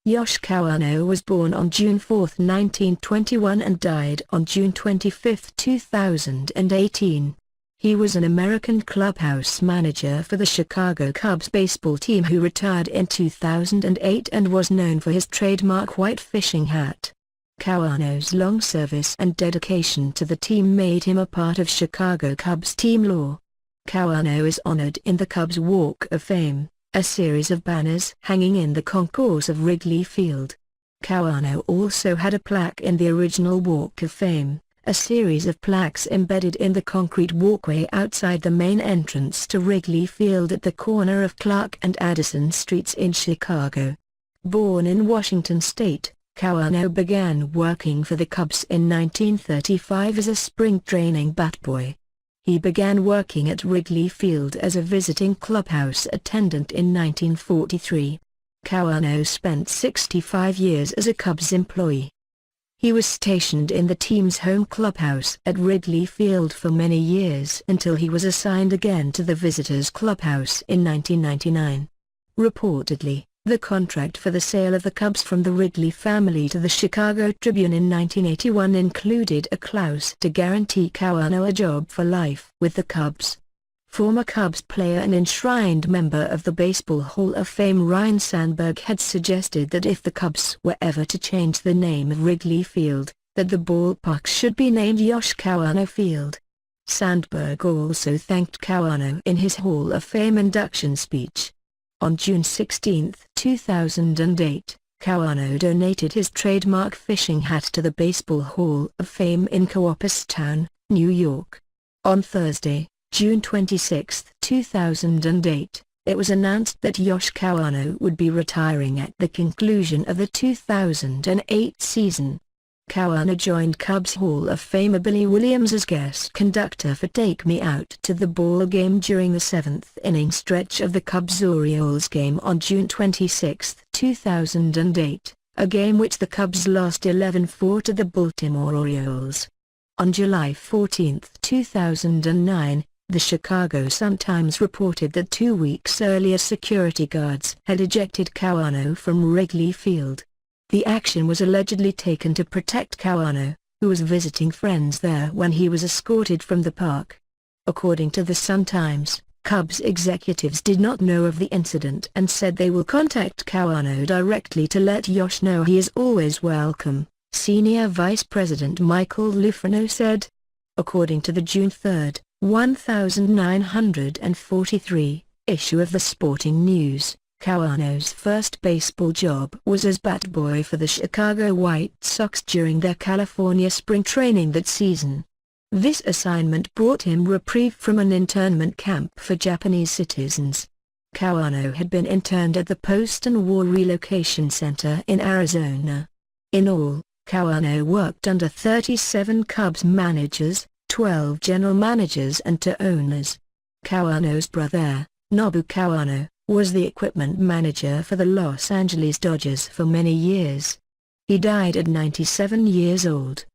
Yosh Kawano was born on June 4, 1921 and died on June 25, 2018. He was an American clubhouse manager for the Chicago Cubs baseball team who retired in 2008 and was known for his trademark white fishing hat. Kawano's long service and dedication to the team made him a part of Chicago Cubs team lore. Kawano is honored in the Cubs Walk of Fame, a series of banners hanging in the concourse of Wrigley Field. Kawano also had a plaque in the original Walk of Fame, a series of plaques embedded in the concrete walkway outside the main entrance to Wrigley Field at the corner of Clark and Addison Streets in Chicago. Born in Washington State, Kawano began working for the Cubs in 1935 as a spring training bat boy. He began working at Wrigley Field as a visiting clubhouse attendant in 1943. Kawano spent 65 years as a Cubs employee. He was stationed in the team's home clubhouse at Wrigley Field for many years until he was assigned again to the visitors' clubhouse in 1999. Reportedly, the contract for the sale of the Cubs from the Wrigley family to the Chicago Tribune in 1981 included a clause to guarantee Kawano a job for life with the Cubs. Former Cubs player and enshrined member of the Baseball Hall of Fame Ryne Sandberg had suggested that if the Cubs were ever to change the name of Wrigley Field, that the ballpark should be named Yosh Kawano Field. Sandberg also thanked Kawano in his Hall of Fame induction speech. On June 16, 2008, Kawano donated his trademark fishing hat to the Baseball Hall of Fame in Cooperstown, New York. On Thursday, June 26, 2008, it was announced that Yosh Kawano would be retiring at the conclusion of the 2008 season. Kawano joined Cubs Hall of Famer Billy Williams as guest conductor for Take Me Out to the Ball game during the seventh-inning stretch of the Cubs-Orioles game on June 26, 2008, a game which the Cubs lost 11-4 to the Baltimore Orioles. On July 14, 2009, the Chicago Sun-Times reported that 2 weeks earlier security guards had ejected Kawano from Wrigley Field. The action was allegedly taken to protect Kawano, who was visiting friends there when he was escorted from the park. According to the Sun-Times, Cubs executives did not know of the incident and said they will contact Kawano directly to let Yosh know he is always welcome, Senior Vice President Michael Lufrano said. According to the June 3, 1943, issue of the Sporting News, Kawano's first baseball job was as bat boy for the Chicago White Sox during their California spring training that season. This assignment brought him reprieve from an internment camp for Japanese citizens. Kawano had been interned at the Post-War Relocation Center in Arizona. In all, Kawano worked under 37 Cubs managers, 12 general managers and 2 owners. Kawano's brother, Nobu Kawano, was the equipment manager for the Los Angeles Dodgers for many years. He died at 97 years old.